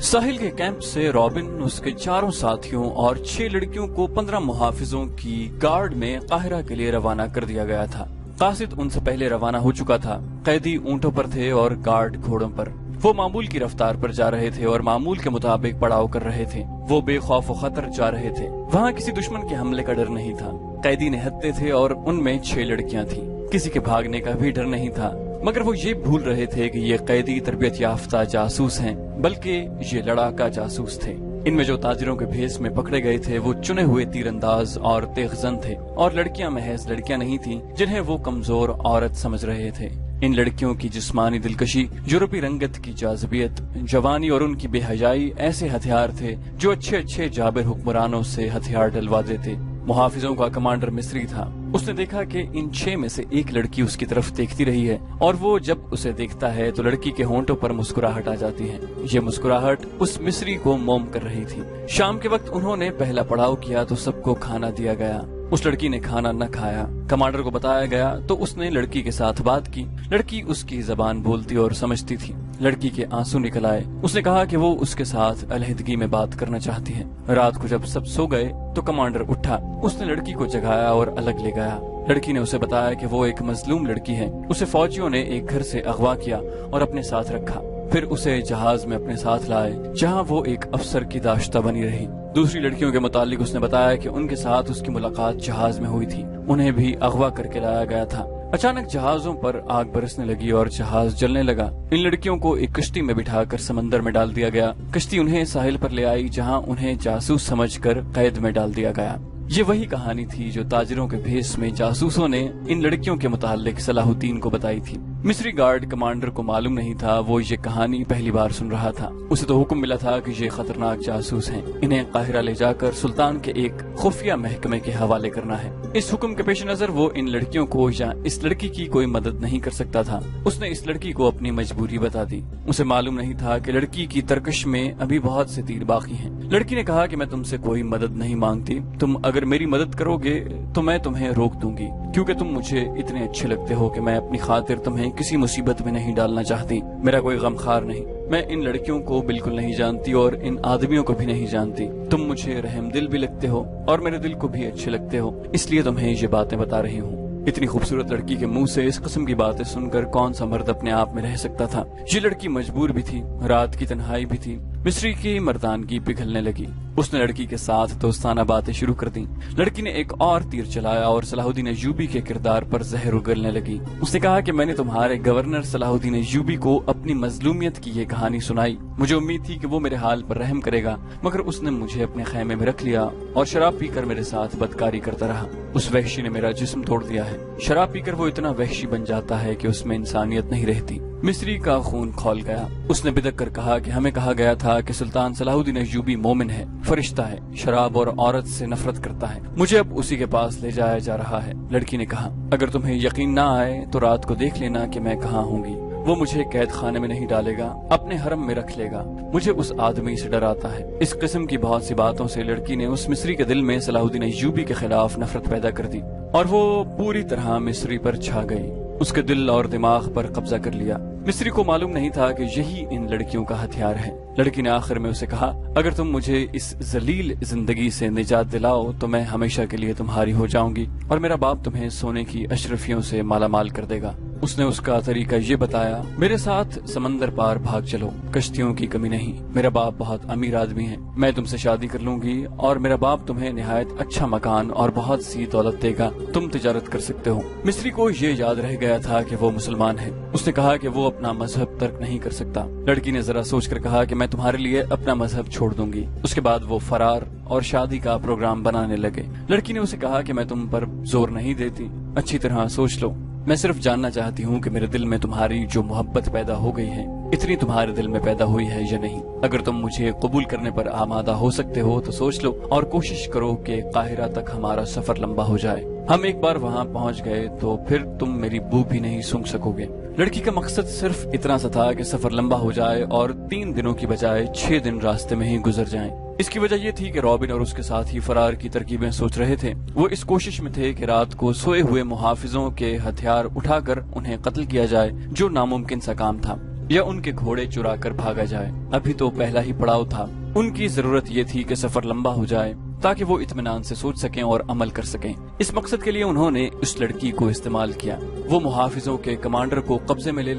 साहिल के कैंप से रॉबिन, उसके 4 साथियों और 6 लड़कियों को 15 मुहाफिजों की गार्ड में काहिरा के लिए रवाना कर दिया गया था। कासिद उनसे पहले रवाना हो चुका था। कैदी ऊंटों पर थे और गार्ड घोड़ों पर। वो मामूल की रफ्तार पर जा रहे थे और मामूल के मुताबिक पड़ाव कर रहे थे। वो बेखौफ व खतर जा रहे थे। वहाँ किसी दुश्मन के हमले का डर नहीं था। कैदी निहत्ते थे और उनमें 6 लड़कियां थीं। किसी के भागने का भी डर नहीं था, मगर वो ये भूल रहे थे कि ये कैदी तरबियत याफ्ता जासूस हैं, बल्कि ये लड़ाका जासूस थे। इनमें जो ताजिरों के भेस में पकड़े गए थे वो चुने हुए तीरंदाज और तेगजन थे, और लड़कियां महज लड़कियां नहीं थीं जिन्हें वो कमजोर औरत समझ रहे थे। इन लड़कियों की जिस्मानी दिलकशी, यूरोपी रंगत की जाज़बियत, जवानी और उनकी बेहयाई ऐसे हथियार थे जो अच्छे अच्छे जाबिर हुक्मरानों से हथियार डलवा देते। मुहाफिजों का कमांडर मिस्री था। उसने देखा कि इन 6 में से एक लड़की उसकी तरफ देखती रही है, और वो जब उसे देखता है तो लड़की के होंठों पर मुस्कुराहट आ जाती है। ये मुस्कुराहट उस मिस्री को मोम कर रही थी। शाम के वक्त उन्होंने पहला पड़ाव किया तो सबको खाना दिया गया। उस लड़की ने खाना न खाया। कमांडर को बताया गया तो उसने लड़की के साथ बात की। लड़की उसकी जबान बोलती और समझती थी। लड़की के आंसू निकल आए। उसने कहा कि वो उसके साथ अलहदगी में बात करना चाहती है। रात को जब सब सो गए तो कमांडर उठा। उसने लड़की को जगाया और अलग ले गया। लड़की ने उसे बताया कि वो एक मजलूम लड़की है। उसे फौजियों ने एक घर से अगवा किया और अपने साथ रखा। फिर उसे जहाज में अपने साथ लाए, जहां वो एक अफसर की दाश्ता बनी रही। दूसरी लड़कियों के मुतालिक उसने बताया कि उनके साथ उसकी मुलाकात जहाज में हुई थी। उन्हें भी अगवा करके लाया गया था। अचानक जहाजों पर आग बरसने लगी और जहाज जलने लगा। इन लड़कियों को एक कश्ती में बिठाकर समंदर में डाल दिया गया। कश्ती उन्हें साहिल पर ले आई, जहां उन्हें जासूस समझकर कैद में डाल दिया गया। ये वही कहानी थी जो ताजिरों के भेस में जासूसों ने इन लड़कियों के मुतालिक सलाहुद्दीन को बताई थी। मिस्री गार्ड कमांडर को मालूम नहीं था, वो ये कहानी पहली बार सुन रहा था। उसे तो हुक्म मिला था कि ये खतरनाक जासूस हैं, इन्हें काहिरा ले जाकर सुल्तान के एक खुफिया महकमे के हवाले करना है। इस हुक्म के पेश नजर वो इन लड़कियों को या इस लड़की की कोई मदद नहीं कर सकता था। उसने इस लड़की को अपनी मजबूरी बता दी। उसे मालूम नहीं था कि लड़की की तरकश में अभी बहुत से तीर बाकी हैं। लड़की ने कहा कि मैं तुमसे कोई मदद नहीं मांगती। तुम अगर मेरी मदद करोगे तो मैं तुम्हें रोक दूंगी, क्योंकि तुम मुझे इतने अच्छे लगते हो कि मैं अपनी खातिर तुम्हें किसी मुसीबत में नहीं डालना चाहती। मेरा कोई गमखार नहीं। मैं इन लड़कियों को बिल्कुल नहीं जानती और इन आदमियों को भी नहीं जानती। तुम मुझे रहमदिल भी लगते हो और मेरे दिल को भी अच्छे लगते हो, इसलिए तुम्हें ये बातें बता रही हूँ। इतनी खूबसूरत लड़की के मुंह से इस किस्म की बातें सुनकर कौन सा मर्द अपने आप में रह सकता था। ये लड़की मजबूर भी थी, रात की तन्हाई भी थी। मिस्री की मर्दानगी पिघलने लगी। उसने लड़की के साथ दोस्ताना बातें शुरू कर दी। लड़की ने एक और तीर चलाया और सलाहुद्दीन अय्यूबी के किरदार पर जहर उगलने लगी। उसने कहा कि मैंने तुम्हारे गवर्नर सलाहुद्दीन अय्यूबी को अपनी मजलूमियत की ये कहानी सुनाई। मुझे उम्मीद थी कि वो मेरे हाल पर रहम करेगा, मगर उसने मुझे अपने खैमे में रख लिया और शराब पीकर मेरे साथ बदकारी करता रहा। उस वहशी ने मेरा जिस्म तोड़ दिया है। शराब पीकर वो इतना वहशी बन जाता है कि उसमें इंसानियत नहीं रहती। मिस्री का खून खौल गया। उसने बिदक कर कहा कि हमें कहा गया था कि सुल्तान सलाहुद्दीन अय्यूबी मोमिन है, फरिश्ता है, शराब और औरत से नफरत करता है। मुझे अब उसी के पास ले जाया जा रहा है। लड़की ने कहा, अगर तुम्हें यकीन ना आए तो रात को देख लेना कि मैं कहाँ होंगी। वो मुझे कैद खाने में नहीं डालेगा, अपने हरम में रख लेगा। मुझे उस आदमी से डर आता है। इस किस्म की बहुत सी बातों से लड़की ने उस मिस्री के दिल में सलाहुद्दीन अय्यूबी के खिलाफ नफरत पैदा कर दी और वो पूरी तरह मिस्री पर छा गई। उसके दिल और दिमाग पर कब्जा कर लिया। मिस्री को मालूम नहीं था कि यही इन लड़कियों का हथियार है। लड़की ने आखिर में उसे कहा, अगर तुम मुझे इस जलील जिंदगी से निजात दिलाओ तो मैं हमेशा के लिए तुम्हारी हो जाऊंगी और मेरा बाप तुम्हें सोने की अशरफियों से मालामाल कर देगा। उसने उसका तरीका ये बताया, मेरे साथ समंदर पार भाग चलो, कश्तियों की कमी नहीं। मेरा बाप बहुत अमीर आदमी है। मैं तुमसे शादी कर लूंगी और मेरा बाप तुम्हें निहायत अच्छा मकान और बहुत सी दौलत देगा। तुम तिजारत कर सकते हो। मिस्री को ये याद रह गया था कि वो मुसलमान है। उसने कहा कि वो अपना मजहब तर्क नहीं कर सकता। लड़की ने जरा सोचकर कहा कि मैं तुम्हारे लिए अपना मजहब छोड़ दूंगी। उसके बाद वो फरार और शादी का प्रोग्राम बनाने लगे। लड़की ने उसे कहा कि मैं तुम पर जोर नहीं देती, अच्छी तरह सोच लो। मैं सिर्फ जानना चाहती हूँ कि मेरे दिल में तुम्हारी जो मोहब्बत पैदा हो गई है, इतनी तुम्हारे दिल में पैदा हुई है या नहीं। अगर तुम मुझे कबूल करने पर आमादा हो सकते हो तो सोच लो और कोशिश करो कि काहिरा तक हमारा सफर लंबा हो जाए। हम एक बार वहाँ पहुँच गए तो फिर तुम मेरी बू भी नहीं सूंघ सकोगे। लड़की का मकसद सिर्फ इतना सा था कि सफर लंबा हो जाए और 3 दिनों की बजाय 6 दिन रास्ते में ही गुजर जाएं। इसकी वजह ये थी कि रॉबिन और उसके साथ ही फरार की तरकीबें सोच रहे थे। वो इस कोशिश में थे कि रात को सोए हुए मुहाफिजों के हथियार उठाकर उन्हें कत्ल किया जाए, जो नामुमकिन सा काम था। या उनके घोड़े चुरा कर भागा जाए। अभी तो पहला ही पड़ाव था। उनकी जरूरत ये थी कि सफर लंबा हो जाए ताकि वो इत्मीनान से सोच सकें और अमल कर सकें। इस मकसद के लिए उन्होंने उस लड़की को इस्तेमाल किया। वो मुहाफिजों के कमांडर को कब्जे में ले।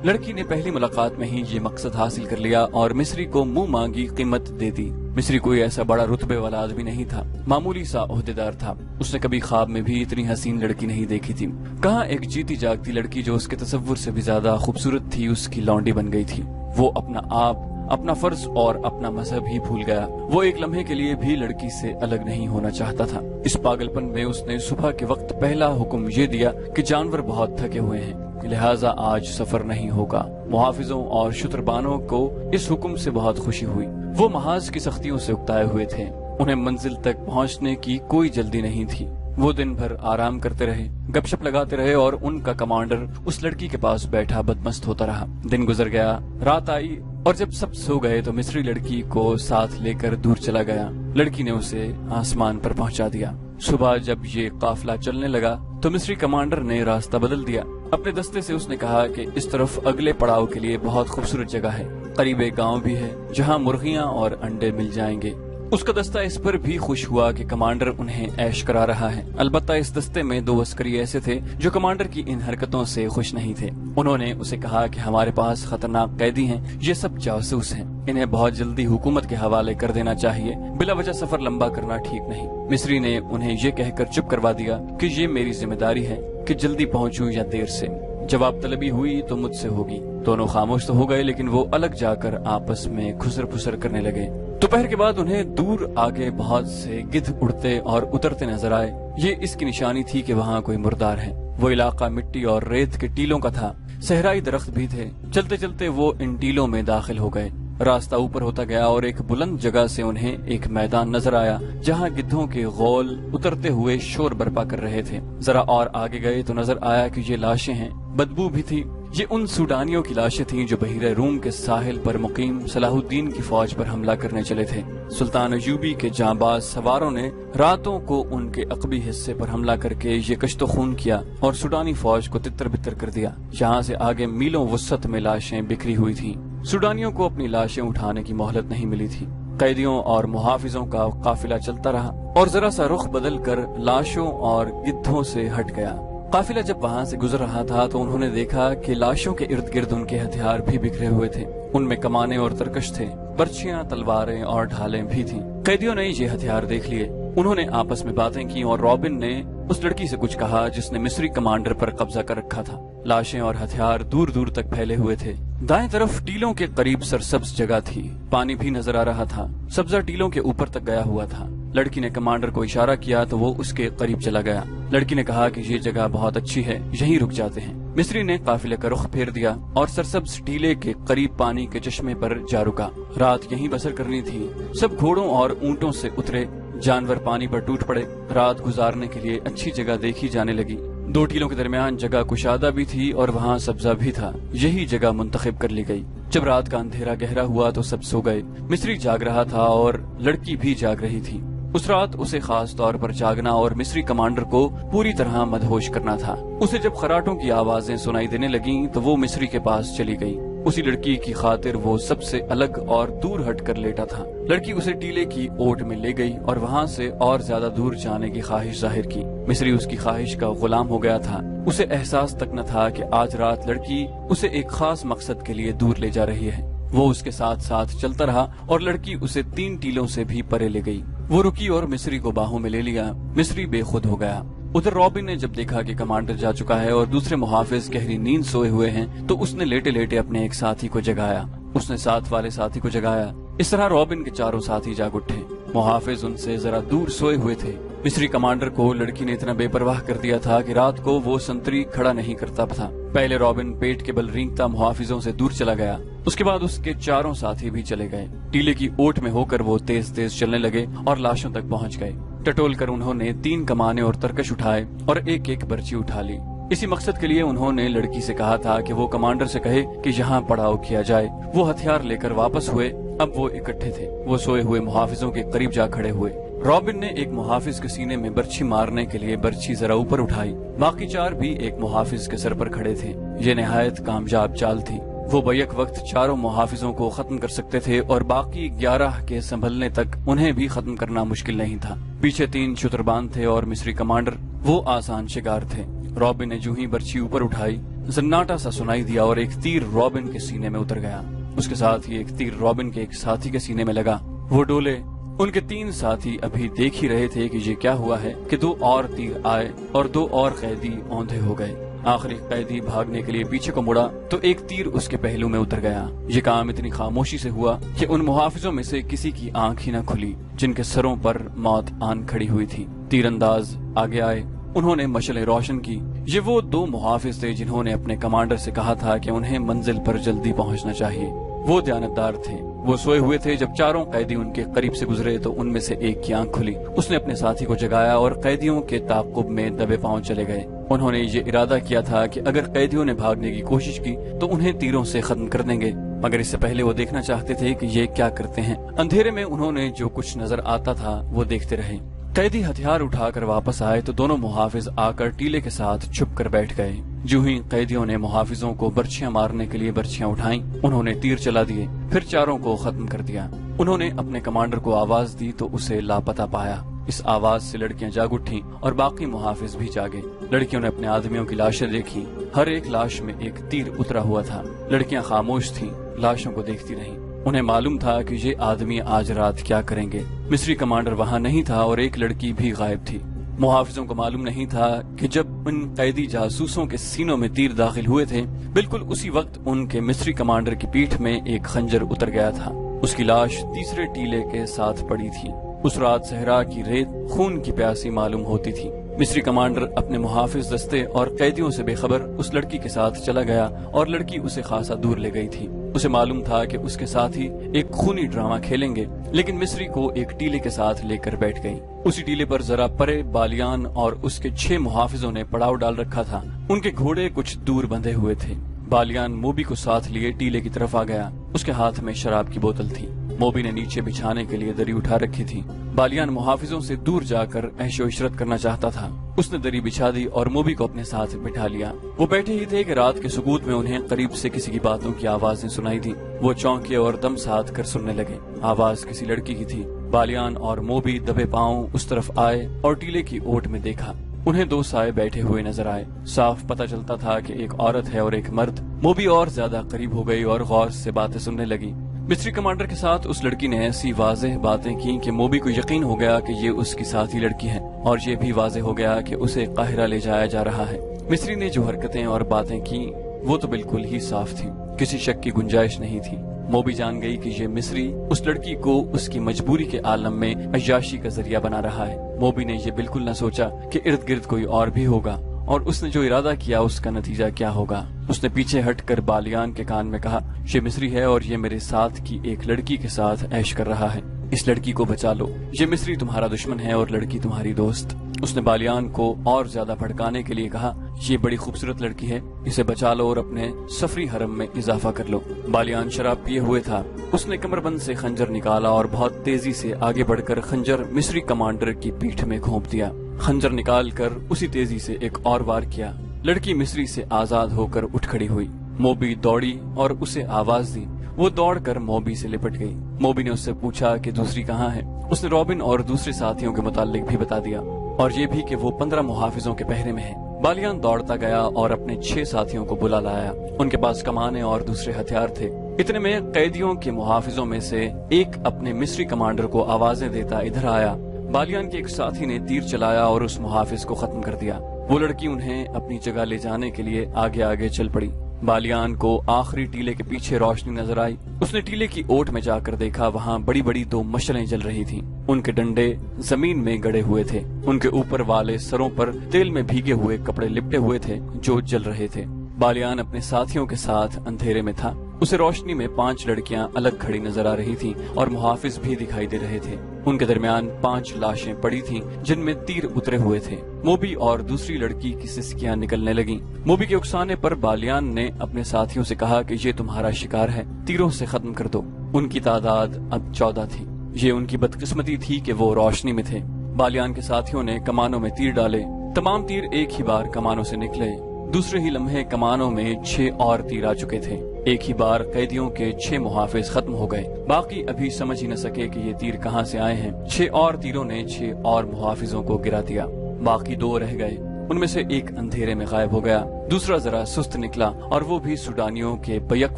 लड़की ने पहली मुलाकात में ही ये मकसद हासिल कर लिया और मिस्री को मुंह मांगी कीमत दे दी। मिस्री कोई ऐसा बड़ा रुतबे वाला आदमी नहीं था, मामूली सा ओहदेदार था। उसने कभी ख्वाब में भी इतनी हसीन लड़की नहीं देखी थी। कहाँ एक जीती जागती लड़की जो उसके तसव्वुर से भी ज्यादा खूबसूरत थी उसकी लौंडी बन गई थी। वो अपना आप, अपना फर्ज और अपना मजहब ही भूल गया। वो एक लम्हे के लिए भी लड़की से अलग नहीं होना चाहता था। इस पागलपन में उसने सुबह के वक्त पहला हुक्म ये दिया कि जानवर बहुत थके हुए हैं, लिहाजा आज सफर नहीं होगा। मुहाफिजों और शुतरबानों को इस हुक्म से बहुत खुशी हुई। वो महाज की सख्तियों से उकताए हुए थे। उन्हें मंजिल तक पहुंचने की कोई जल्दी नहीं थी। वो दिन भर आराम करते रहे, गपशप लगाते रहे और उनका कमांडर उस लड़की के पास बैठा बदमस्त होता रहा। दिन गुजर गया, रात आई और जब सब सो गए तो मिस्री लड़की को साथ लेकर दूर चला गया। लड़की ने उसे आसमान पर पहुंचा दिया। सुबह जब ये काफिला चलने लगा तो मिस्री कमांडर ने रास्ता बदल दिया। अपने दस्ते से उसने कहा कि इस तरफ अगले पड़ाव के लिए बहुत खूबसूरत जगह है, करीब एक गाँव भी है जहाँ मुर्गियाँ और अंडे मिल जाएंगे। उसका दस्ता इस पर भी खुश हुआ कि कमांडर उन्हें ऐश करा रहा है। अलबत्ता इस दस्ते में 2 अस्करी ऐसे थे जो कमांडर की इन हरकतों से खुश नहीं थे। उन्होंने उसे कहा कि हमारे पास खतरनाक कैदी हैं, ये सब जासूस हैं, इन्हें बहुत जल्दी हुकूमत के हवाले कर देना चाहिए, बिला वजह सफर लंबा करना ठीक नहीं। मिस्री ने उन्हें ये कहकर चुप करवा दिया कि ये मेरी जिम्मेदारी है कि जल्दी पहुंचूं या देर से। जवाब तलबी हुई तो मुझसे होगी। दोनों खामोश तो हो गए लेकिन वो अलग जाकर आपस में खुसर फुसर करने लगे। दोपहर के बाद उन्हें दूर आगे बहुत से गिद्ध उड़ते और उतरते नजर आए। ये इसकी निशानी थी कि वहाँ कोई मुर्दार है। वो इलाका मिट्टी और रेत के टीलों का था। सहराई दरख्त भी थे। चलते चलते वो इन टीलों में दाखिल हो गए। रास्ता ऊपर होता गया और एक बुलंद जगह से उन्हें एक मैदान नजर आया जहाँ गिद्धों के गौल उतरते हुए शोर बर्पा कर रहे थे। जरा और आगे गए तो नजर आया कि ये लाशें हैं। बदबू भी थी। ये उन सूडानियों की लाशें थीं जो बहिरे रूम के साहिल पर मुकीम सलाहुद्दीन की फौज पर हमला करने चले थे। सुल्तान अयूबी के जांबाज सवारों ने रातों को उनके अकबी हिस्से पर हमला करके ये कश्तो खून किया और सूडानी फौज को तितर बितर कर दिया। यहाँ से आगे मीलों वसत में लाशें बिखरी हुई थीं। सूडानियों को अपनी लाशें उठाने की मोहलत नहीं मिली थी। कैदियों और मुहाफिजों का काफिला चलता रहा और जरा सा रुख बदल कर लाशों और गिद्धों से हट गया। काफिला जब वहाँ से गुजर रहा था तो उन्होंने देखा कि लाशों के इर्द गिर्द उनके हथियार भी बिखरे हुए थे। उनमें कमाने और तरकश थे, बर्छियां, तलवारें और ढालें भी थीं। कैदियों ने ये हथियार देख लिए। उन्होंने आपस में बातें की और रॉबिन ने उस लड़की से कुछ कहा जिसने मिस्री कमांडर पर कब्जा कर रखा था। लाशें और हथियार दूर दूर तक फैले हुए थे। दाएं तरफ टीलों के करीब सरसब्ज जगह थी। पानी भी नजर आ रहा था। सब्जा टीलों के ऊपर तक गया हुआ था। लड़की ने कमांडर को इशारा किया तो वो उसके करीब चला गया। लड़की ने कहा कि ये जगह बहुत अच्छी है, यहीं रुक जाते हैं। मिस्री ने काफिले का रुख फेर दिया और सरसब्ज टीले के करीब पानी के चश्मे पर जा रुका। रात यहीं बसर करनी थी। सब घोड़ों और ऊंटों से उतरे। जानवर पानी पर टूट पड़े। रात गुजारने के लिए अच्छी जगह देखी जाने लगी। 2 टीलों के दरमियान जगह कुशादा भी थी और वहाँ सब्जा भी था। यही जगह मुंतखब कर ली गई। जब रात का अंधेरा गहरा हुआ तो सब सो गए। मिस्री जाग रहा था और लड़की भी जाग रही थी। उस रात उसे खास तौर पर जागना और मिस्री कमांडर को पूरी तरह मदहोश करना था। उसे जब खराटों की आवाजें सुनाई देने लगीं तो वो मिस्री के पास चली गई। उसी लड़की की खातिर वो सबसे अलग और दूर हटकर लेटा था। लड़की उसे टीले की ओट में ले गई और वहाँ से और ज्यादा दूर जाने की ख्वाहिश जाहिर की। मिस्री उसकी ख्वाहिश का गुलाम हो गया था। उसे एहसास तक न था कि आज रात लड़की उसे एक खास मकसद के लिए दूर ले जा रही है। वो उसके साथ साथ चलता रहा और लड़की उसे 3 टीलों से भी परे ले गई। वो रुकी और मिस्री को बाहों में ले लिया। मिस्री बेखुद हो गया। उधर रॉबिन ने जब देखा कि कमांडर जा चुका है और दूसरे मुहाफिज गहरी नींद सोए हुए हैं तो उसने लेटे लेटे अपने एक साथी को जगाया। उसने साथ वाले साथी को जगाया। इस तरह रॉबिन के चारों साथी जाग उठे। मुहाफिज उनसे जरा दूर सोए हुए थे। मिस्री कमांडर को लड़की ने इतना बेपरवाह कर दिया था कि रात को वो संतरी खड़ा नहीं करता था। पहले रॉबिन पेट के बल रेंगता मुहाफिजों से दूर चला गया। उसके बाद उसके चारों साथी भी चले गए। टीले की ओट में होकर वो तेज तेज चलने लगे और लाशों तक पहुंच गए। टटोल कर उन्होंने 3 कमाने और तरकश उठाए और एक एक बर्ची उठा ली। इसी मकसद के लिए उन्होंने लड़की से कहा था कि वो कमांडर से कहे कि यहाँ पड़ाव किया जाए। वो हथियार लेकर वापस हुए। अब वो इकट्ठे थे। वो सोए हुए मुहाफिजों के करीब जा खड़े हुए। रॉबिन ने एक मुहाफिज के सीने में बर्छी मारने के लिए बर्छी जरा ऊपर उठाई। बाकी 4 भी एक मुहाफिज के सर पर खड़े थे। ये निहायत कामयाब चाल थी। वो बैक वक्त चारों मुहाफिजों को खत्म कर सकते थे और बाकी 11 के संभलने तक उन्हें भी खत्म करना मुश्किल नहीं था। पीछे 3 शुतरबान थे और मिस्री कमांडर वो आसान शिकार थे। रॉबिन ने जो ही बर्छी ऊपर उठाई, सन्नाटा सा सुनाई दिया और एक तीर रॉबिन के सीने में उतर गया। उसके साथ ही एक तीर रॉबिन के एक साथी के सीने में लगा। वो डोले। उनके 3 साथी अभी देख ही रहे थे कि ये क्या हुआ है कि 2 और तीर आए और 2 और कैदी औंधे हो गए। आखिरी कैदी भागने के लिए पीछे को मुड़ा तो एक तीर उसके पहलू में उतर गया। ये काम इतनी खामोशी से हुआ कि उन मुहाफिजों में से किसी की आंख ही न खुली, जिनके सरों पर मौत आन खड़ी हुई थी। तीरंदाज आगे आए, उन्होंने मशलें रोशन की। ये वो 2 मुहाफिज थे जिन्होंने अपने कमांडर से कहा था कि उन्हें मंजिल पर जल्दी पहुंचना चाहिए। वो दयानतदार थे। वो सोए हुए थे। जब चारों कैदी उनके करीब से गुजरे तो उनमें से एक की आंख खुली। उसने अपने साथी को जगाया और कैदियों के ताक़ुब में दबे पांव चले गए। उन्होंने ये इरादा किया था कि अगर कैदियों ने भागने की कोशिश की तो उन्हें तीरों से खत्म कर देंगे, मगर इससे पहले वो देखना चाहते थे कि ये क्या करते हैं। अंधेरे में उन्होंने जो कुछ नजर आता था वो देखते रहे। कैदी हथियार उठाकर वापस आए तो दोनों मुहाफिज आकर टीले के साथ छुप कर बैठ गए। जो ही कैदियों ने मुहाफिजों को बर्छियां मारने के लिए बर्छियां उठाई, उन्होंने तीर चला दिए, फिर चारों को खत्म कर दिया। उन्होंने अपने कमांडर को आवाज दी तो उसे लापता पाया। इस आवाज से लड़कियां जाग उठी और बाकी मुहाफिज भी जागे। लड़कियों ने अपने आदमियों की लाशें देखी। हर एक लाश में एक तीर उतरा हुआ था। लड़कियां खामोश थीं, लाशों को देखती रहीं। उन्हें मालूम था कि ये आदमी आज रात क्या करेंगे। मिस्री कमांडर वहाँ नहीं था और एक लड़की भी गायब थी। मुहाफिजों को मालूम नहीं था कि जब उन कैदी जासूसों के सीनों में तीर दाखिल हुए थे, बिल्कुल उसी वक्त उनके मिस्री कमांडर की पीठ में एक खंजर उतर गया था। उसकी लाश तीसरे टीले के साथ पड़ी थी। उस रात सहरा की रेत खून की प्यासी मालूम होती थी। मिस्री कमांडर अपने मुहाफिज दस्ते और कैदियों से बेखबर उस लड़की के साथ चला गया और लड़की उसे खासा दूर ले गई थी। उसे मालूम था कि उसके साथ ही एक खूनी ड्रामा खेलेंगे, लेकिन मिस्री को एक टीले के साथ लेकर बैठ गई। उसी टीले पर जरा परे बालियान और उसके 6 मुहाफिजों ने पड़ाव डाल रखा था। उनके घोड़े कुछ दूर बंधे हुए थे। बालियान मोबी को साथ लिए टीले की तरफ आ गया। उसके हाथ में शराब की बोतल थी। मोबी ने नीचे बिछाने के लिए दरी उठा रखी थी। बालियान मुहाफिजों से दूर जाकर ऐशो इशरत करना चाहता था। उसने दरी बिछा दी और मोबी को अपने साथ बिठा लिया। वो बैठे ही थे कि रात के सुकूत में उन्हें करीब से किसी की बातों की आवाजें सुनाई दी। वो चौंके और दम साध कर सुनने लगे। आवाज किसी लड़की की थी। बालियान और मोबी दबे पांव उस तरफ आए और टीले की ओट में देखा। उन्हें 2 साए बैठे हुए नजर आए। साफ पता चलता था कि एक औरत है और एक मर्द। मोबी और ज्यादा करीब हो गई और गौर से बातें सुनने लगी। मिस्री कमांडर के साथ उस लड़की ने ऐसी वाज़ेह बातें की कि मोबी को यकीन हो गया कि ये उसकी साथी लड़की है, और ये भी वाज़ेह हो गया कि उसे काहिरा ले जाया जा रहा है। मिस्री ने जो हरकतें और बातें की वो तो बिल्कुल ही साफ थी, किसी शक की गुंजाइश नहीं थी। मोबी जान गई कि ये मिस्री उस लड़की को उसकी मजबूरी के आलम में अय्याशी का जरिया बना रहा है। मोबी ने ये बिल्कुल न सोचा कि इर्द गिर्द कोई और भी होगा, और उसने जो इरादा किया उसका नतीजा क्या होगा। उसने पीछे हटकर बालियान के कान में कहा, ये मिस्री है और ये मेरे साथ की एक लड़की के साथ ऐश कर रहा है। इस लड़की को बचा लो। ये मिस्री तुम्हारा दुश्मन है और लड़की तुम्हारी दोस्त। उसने बालियान को और ज्यादा भड़काने के लिए कहा, ये बड़ी खूबसूरत लड़की है, इसे बचा लो और अपने सफरी हरम में इजाफा कर लो। बालियान शराब पिए हुए था। उसने कमरबंद से खंजर निकाला और बहुत तेजी से आगे बढ़कर खंजर मिस्री कमांडर की पीठ में घोंप दिया। खंजर निकालकर उसी तेजी से एक और वार किया। लड़की मिस्री से आजाद होकर उठ खड़ी हुई। मोबी दौड़ी और उसे आवाज दी। वो दौड़कर मोबी से लिपट गई। मोबी ने उससे पूछा कि दूसरी कहाँ है। उसने रॉबिन और दूसरे साथियों के मुतालिक भी बता दिया, और ये भी कि वो 15 मुहाफिजों के पहरे में है। बालियान दौड़ता गया और अपने 6 साथियों को बुला लाया। उनके पास कमाने और दूसरे हथियार थे। इतने में कैदियों के मुहाफिजों में से एक अपने मिस्री कमांडर को आवाजें देता इधर आया। बालियान के एक साथी ने तीर चलाया और उस मुहाफिज को खत्म कर दिया। वो लड़की उन्हें अपनी जगह ले जाने के लिए आगे आगे चल पड़ी। बालियान को आखिरी टीले के पीछे रोशनी नजर आई। उसने टीले की ओट में जाकर देखा, वहाँ बड़ी बड़ी 2 मशलें जल रही थीं। उनके डंडे जमीन में गड़े हुए थे। उनके ऊपर वाले सरों पर तेल में भीगे हुए कपड़े लिपटे हुए थे जो जल रहे थे। बालियान अपने साथियों के साथ अंधेरे में था। उसे रोशनी में 5 लड़कियां अलग खड़ी नजर आ रही थीं और मुहाफिज भी दिखाई दे रहे थे। उनके दरमियान 5 लाशें पड़ी थीं जिनमें तीर उतरे हुए थे। मोबी और दूसरी लड़की की सिसकियां निकलने लगीं। मोबी के उकसाने पर बालियान ने अपने साथियों से कहा कि ये तुम्हारा शिकार है, तीरों से खत्म कर दो। उनकी तादाद अब 14 थी। ये उनकी बदकिस्मती थी कि वो रोशनी में थे। बालियान के साथियों ने कमानों में तीर डाले। तमाम तीर एक ही बार कमानों से निकले। दूसरे ही लम्हे कमानों में 6 और तीर आ चुके थे। ایک ہی بار قیدیوں کے 6 محافظ ختم ہو گئے، باقی ابھی سمجھ ہی نہ سکے کہ یہ تیر کہاں سے آئے ہیں۔ 6 اور تیروں نے 6 اور محافظوں کو گرا دیا، باقی 2 رہ گئے۔ ان میں سے ایک اندھیرے میں غائب ہو گیا، دوسرا ذرا سست نکلا اور وہ بھی سوڈانیوں کے بیک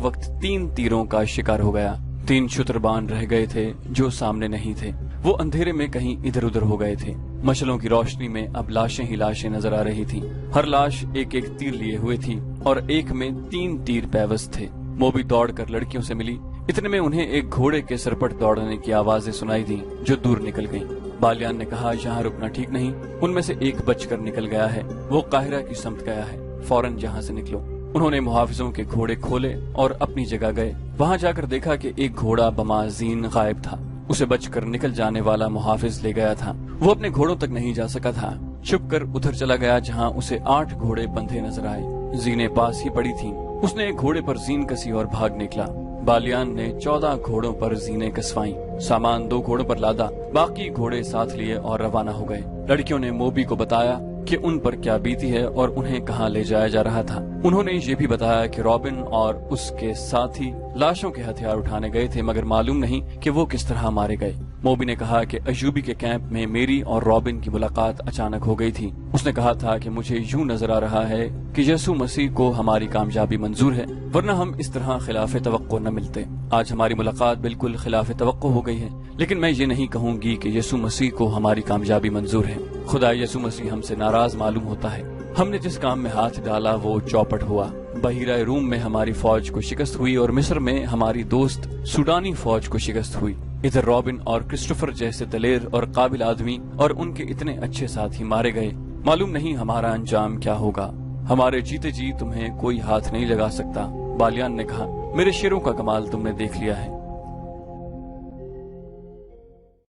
وقت 3 تیروں کا شکار ہو گیا۔ 3 شتربان رہ گئے تھے جو سامنے نہیں تھے، وہ اندھیرے میں کہیں ادھر ادھر ہو گئے تھے۔ مشلوں کی روشنی میں اب لاشیں ہی لاشیں نظر آ رہی تھی، ہر لاش ایک ایک تیر لیے ہوئے تھی اور ایک میں 3 تیر پیوست تھے۔ موبی دوڑ کر لڑکیوں سے ملی، اتنے میں انہیں ایک گھوڑے کے سرپٹ دوڑنے کی آوازیں سنائی دیں جو دور نکل گئیں۔ بالیان نے کہا یہاں رکنا ٹھیک نہیں، ان میں سے ایک بچ کر نکل گیا ہے، وہ قاہرہ کی سمت گیا ہے، فوراً جہاں سے نکلو۔ انہوں نے محافظوں کے گھوڑے کھولے اور اپنی جگہ گئے، وہاں جا کر دیکھا کہ ایک گھوڑا بمازین غائب تھا، اسے بچ کر نکل جانے والا محافظ لے گیا تھا۔ وہ اپنے گھوڑوں تک نہیں جا سکا تھا، چھپ کر ادھر چلا گیا جہاں اسے 8 گھوڑے بندھے نظر آئے، زینے پاس ہی پڑی تھیں۔ اس نے ایک گھوڑے پر زین کسی اور بھاگ نکلا۔ بالیان نے 14 گھوڑوں پر زینے کسوائیں، سامان 2 گھوڑوں پر لادا، باقی گھوڑے ساتھ لیے اور روانہ ہو گئے۔ لڑکیوں نے موبی کو بتایا کہ ان پر کیا بیتی ہے اور انہیں کہاں لے جایا جا رہا تھا۔ انہوں نے یہ بھی بتایا کہ رابن اور اس کے ساتھی لاشوں کے ہتھیار اٹھانے گئے تھے، مگر معلوم نہیں کہ وہ کس طرح مارے گئے۔ موبی نے کہا کہ ایوبی کے کیمپ میں میری اور رابن کی ملاقات اچانک ہو گئی تھی۔ اس نے کہا تھا کہ مجھے یوں نظر آ رہا ہے کہ یسوع مسیح کو ہماری کامیابی منظور ہے، ورنہ ہم اس طرح خلاف توقع نہ ملتے۔ آج ہماری ملاقات بالکل خلاف توقع ہو گئی ہے، لیکن میں یہ نہیں کہوں گی کہ یسوع مسیح کو ہماری کامیابی منظور ہے۔ خدا یسوع مسیح ہم سے ناراض معلوم ہوتا ہے۔ ہم نے جس کام میں ہاتھ ڈالا وہ چوپٹ ہوا۔ بحیرہ روم میں ہماری فوج کو شکست ہوئی اور مصر میں ہماری دوست سوڈانی فوج کو شکست ہوئی۔ ادھر رابن اور کرسٹوفر جیسے دلیر اور قابل آدمی اور ان کے اتنے اچھے ساتھی مارے گئے، معلوم نہیں ہمارا انجام کیا ہوگا۔ ہمارے جیتے جی تمہیں کوئی ہاتھ نہیں لگا سکتا۔ بالیان نے کہا میرے شیروں کا کمال تم نے دیکھ لیا ہے،